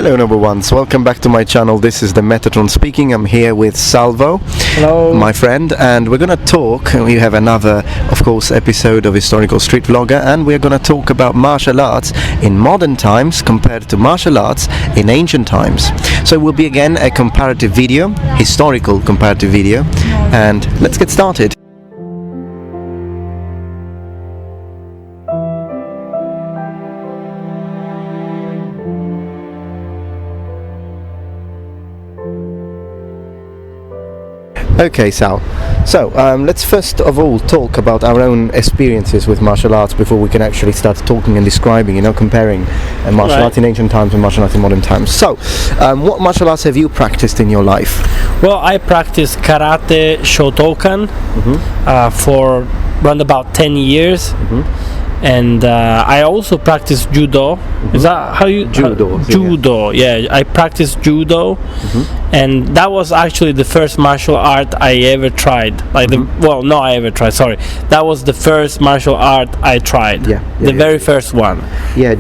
Hello number ones, welcome back to my channel. This is the Metatron speaking. I'm here with Salvo. Hello. My friend, and we're gonna talk. We have another, of course, episode of Historical Street Vlogger, and we're gonna talk about martial arts in modern times compared to martial arts in ancient times. So it will be again a comparative video, historical comparative video, and let's get started. Okay, Sal. So let's first of all talk about our own experiences with martial arts before we can actually start talking and describing, comparing martial arts in ancient times and martial arts in modern times. So, what martial arts have you practiced in your life? Well, I practiced karate Shotokan for around about 10 years. And I also practiced judo. Is that how you... Judo. Judo, yeah. I practiced judo. And that was actually the first martial art I ever tried. That was the first martial art I tried. The very first one. Yeah,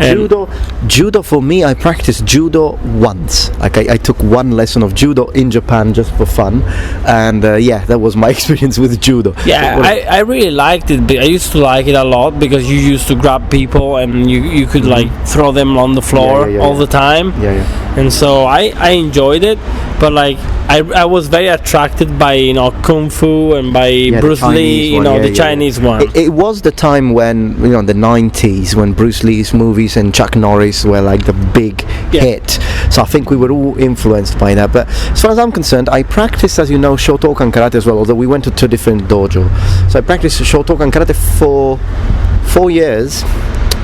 judo for me, I practiced judo once. Like I took one lesson of judo in Japan just for fun. And that was my experience with judo. Yeah, I really liked it. I used to like it a lot because you used to grab people and you could like throw them on the floor all the time. And so I enjoyed it, but like I was very attracted by kung fu and by Bruce Lee, the Chinese one. It was the time when the 90s, when Bruce Lee's movies and Chuck Norris were like the big hit. So I think we were all influenced by that. But as far as I'm concerned, I practiced, as you know, Shotokan karate as well, although we went to two different dojo. So I practiced Shotokan karate for 4 years.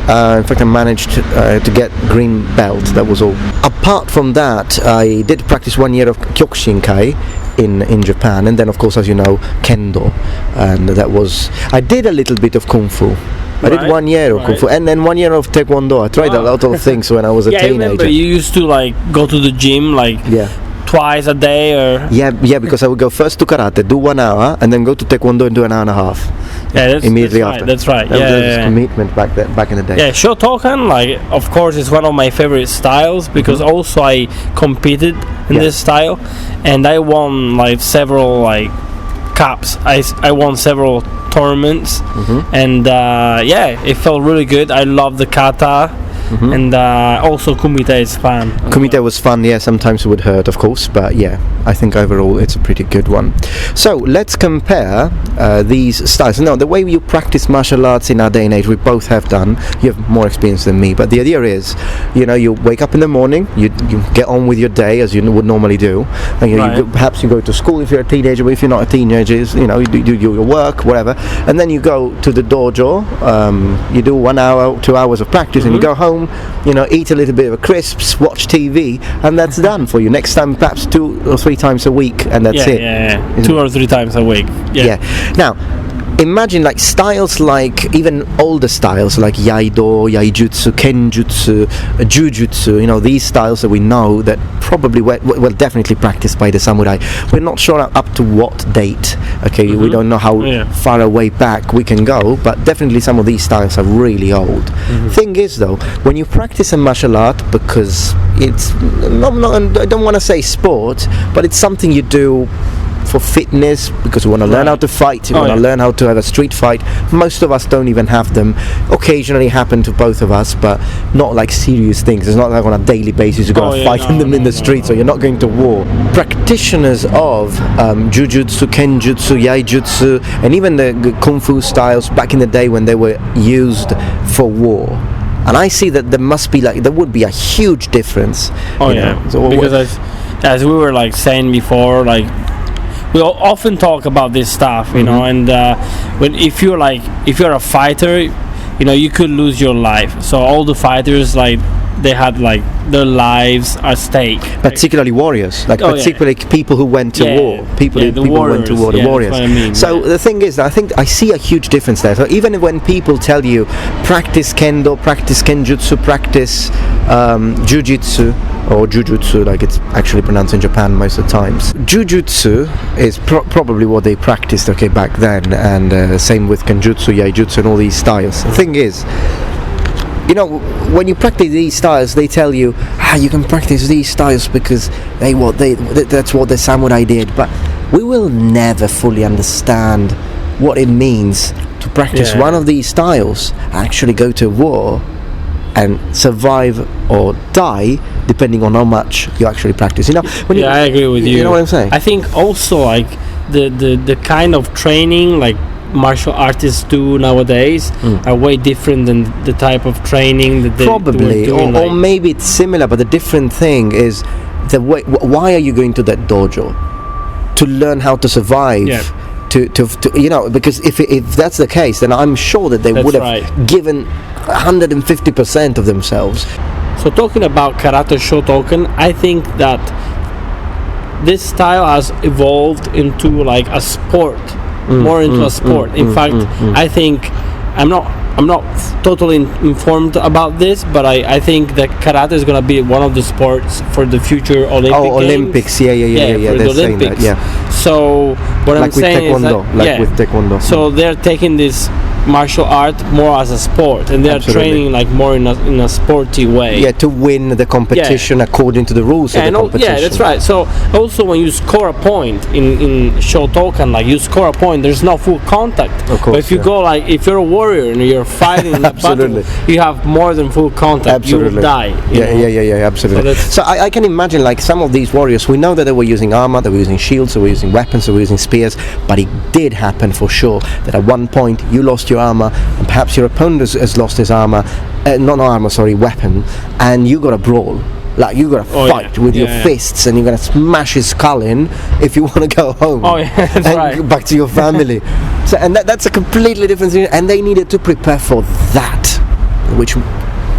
In fact, I managed to get green belt. That was all. Apart from that, I did practice 1 year of Kyokushinkai in Japan, and then of course, as you know, Kendo, and that was. I did a little bit of Kung Fu. I did 1 year of Kung Fu, and then 1 year of Taekwondo. I tried a lot of things when I was a teenager. I remember you used to go to the gym twice a day, or because I would go first to karate, do 1 hour, and then go to Taekwondo and do an hour and a half. Immediately after. That's right. That was commitment back in the day. Yeah, Shotokan, of course, is one of my favorite styles because also I competed in this style, and I won several cups. I won several tournaments, and it felt really good. I love the kata. And also Kumite is fun. Kumite was fun, sometimes it would hurt, of course, but I think overall it's a pretty good one. So let's compare these styles. Now, the way you practice martial arts in our day and age, we both have done. You have more experience than me, but the idea is, you wake up in the morning, you get on with your day as you would normally do. And, perhaps you go to school if you're a teenager, but if you're not a teenager, you do your work, whatever, and then you go to the dojo, you do 1 hour, 2 hours of practice, and you go home, eat a little bit of crisps, watch TV, and that's done for you. Next time, perhaps 2 or 3 times a week, and that's it. 2 or 3 times a week. Now, imagine styles even older styles like Yaido, Yaijutsu, Kenjutsu, Jujutsu, these styles that we know that probably were definitely practiced by the samurai. We're not sure up to what date, we don't know how far away back we can go, but definitely some of these styles are really old. Thing is though, when you practice a martial art, because it's, I don't want to say sport, but it's something you do for fitness, because we want to learn how to fight, we want to learn how to have a street fight. Most of us don't even have them. Occasionally happen to both of us, but not serious things. It's not like on a daily basis you go fighting them in the streets, or you're not going to war. Practitioners of Jujutsu, Kenjutsu, Yaijutsu, and even the Kung Fu styles back in the day when they were used for war. And I see that there would be a huge difference. So because as we were saying before, we often talk about this stuff, and if you're a fighter, you could lose your life. So all the fighters, they had their lives at stake. Particularly warriors, particularly people who went to war. People who went to war, the warriors. That's what I mean, so the thing is, I think I see a huge difference there. So even when people tell you practice kendo, practice kenjutsu, practice jujitsu, or jujutsu, like it's actually pronounced in Japan most of the times. Jujutsu is probably what they practiced back then, and same with kenjutsu, yaijutsu, and all these styles. The thing is, when you practice these styles, they tell you you can practice these styles because that's what the samurai did, but we will never fully understand what it means to practice one of these styles, actually go to war and survive or die depending on how much you actually practice. I agree with you. You know what I'm saying? I think also like the kind of training like martial artists do nowadays are way different than the type of training that they probably were doing, or maybe it's similar, but the different thing is the way. Why are you going to that dojo? To learn how to survive. Yeah. To because if that's the case, then I'm sure that they would have given 150% of themselves. So talking about karate Shotokan, I think that this style has evolved into like a sport, more into a sport. In fact, I think I'm not totally informed about this, but I think that karate is going to be one of the sports for the future Olympic Games. Olympics, yeah. For the saying that, Olympics. So what I'm saying is that with taekwondo. So they're taking this martial art more as a sport, and they are training like more in a sporty way. Yeah, to win the competition according to the rules of the competition. Yeah, that's right. So also when you score a point in Shotokan, like you score a point, there's no full contact. Of course, but if you go like if you're a warrior and you're fighting in a battle, you have more than full contact. Absolutely. You will die. Yeah, absolutely. So I can imagine like some of these warriors, we know that they were using armor, they were using shields, they were using weapons, they were using spears, but it did happen for sure that at one point you lost your armor, and perhaps your opponent has lost his armor, weapon, and you got to brawl. Like you got to fight with your fists, and you're gonna smash his skull in if you want to go home. That's right. Back to your family. So, and that's a completely different thing. And they needed to prepare for that, which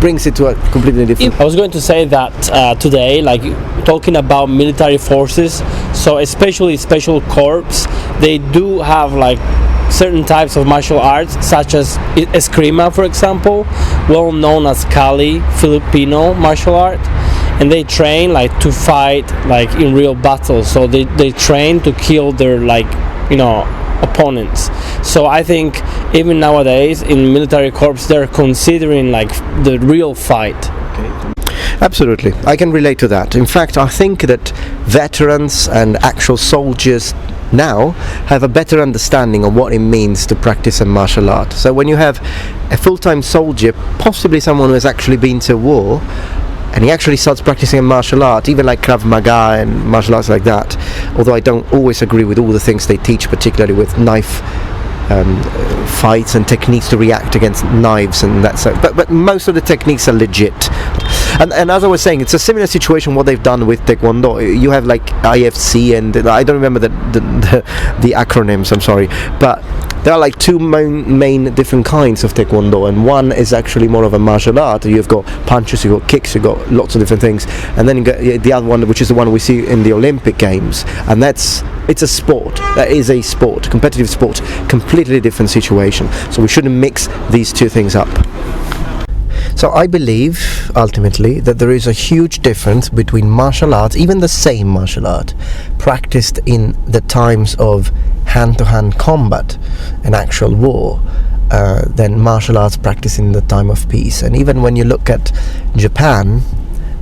brings it to a completely different. I was going to say that today, like talking about military forces, so especially special corps, they do have like certain types of martial arts, such as Eskrima, for example, well known as Kali, Filipino martial art, and they train like to fight like in real battles. So they train to kill their opponents. So I think even nowadays in military corps they're considering like the real fight. Absolutely, I can relate to that. In fact, I think that veterans and actual soldiers now have a better understanding of what it means to practice a martial art. So when you have a full-time soldier, possibly someone who has actually been to war, and he actually starts practicing a martial art, even like Krav Maga and martial arts like that, although I don't always agree with all the things they teach, particularly with knife fights and techniques to react against knives and that sort. But most of the techniques are legit. And as I was saying, it's a similar situation what they've done with Taekwondo. You have like IFC and I don't remember the acronyms, I'm sorry, but there are like two main different kinds of Taekwondo, and one is actually more of a martial art. You've got punches, you've got kicks, you've got lots of different things, and then you got the other one, which is the one we see in the Olympic Games, and it's a sport. That is a sport, competitive sport, completely different situation. So we shouldn't mix these two things up. So I believe, ultimately, that there is a huge difference between martial arts, even the same martial art, practiced in the times of hand-to-hand combat and actual war, than martial arts practiced in the time of peace. And even when you look at Japan,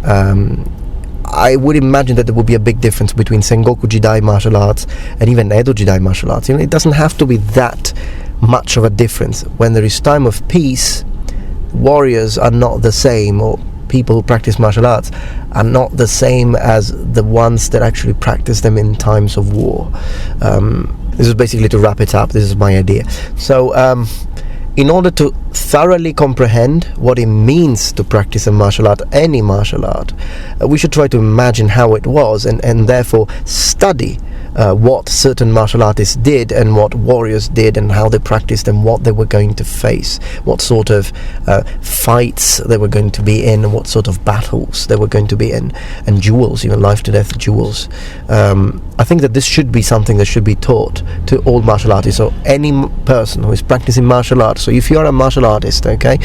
I would imagine that there would be a big difference between Sengoku Jidai martial arts and even Edo Jidai martial arts. It doesn't have to be that much of a difference. When there is time of peace, warriors are not the same, or people who practice martial arts are not the same as the ones that actually practice them in times of war. This is basically to wrap it up. This is my idea. So in order to thoroughly comprehend what it means to practice a martial art, any martial art, we should try to imagine how it was, and therefore study what certain martial artists did and what warriors did and how they practiced and what they were going to face, what sort of fights they were going to be in, and what sort of battles they were going to be in, and duels, even life to death duels. I think that this should be something that should be taught to all martial artists, or any person who is practicing martial arts. So if you're a martial artist, okay,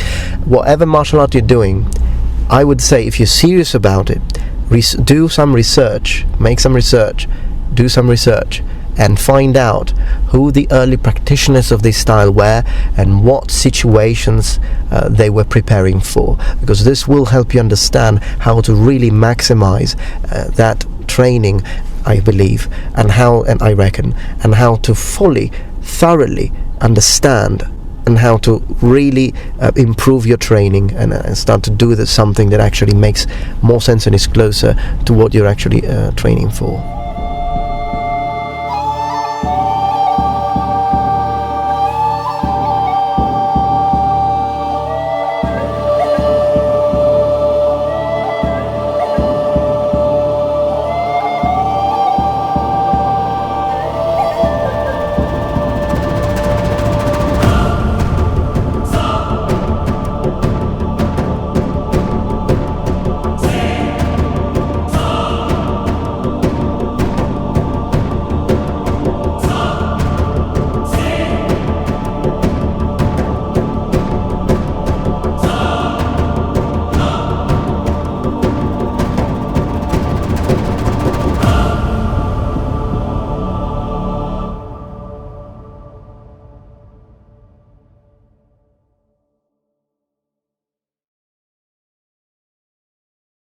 whatever martial art you're doing, I would say if you're serious about it, do some research, make some research, do some research, and find out who the early practitioners of this style were and what situations they were preparing for, because this will help you understand how to really maximize that training, I believe, and I reckon, and how to thoroughly understand and how to really improve your training and start to do something that actually makes more sense and is closer to what you're actually training for.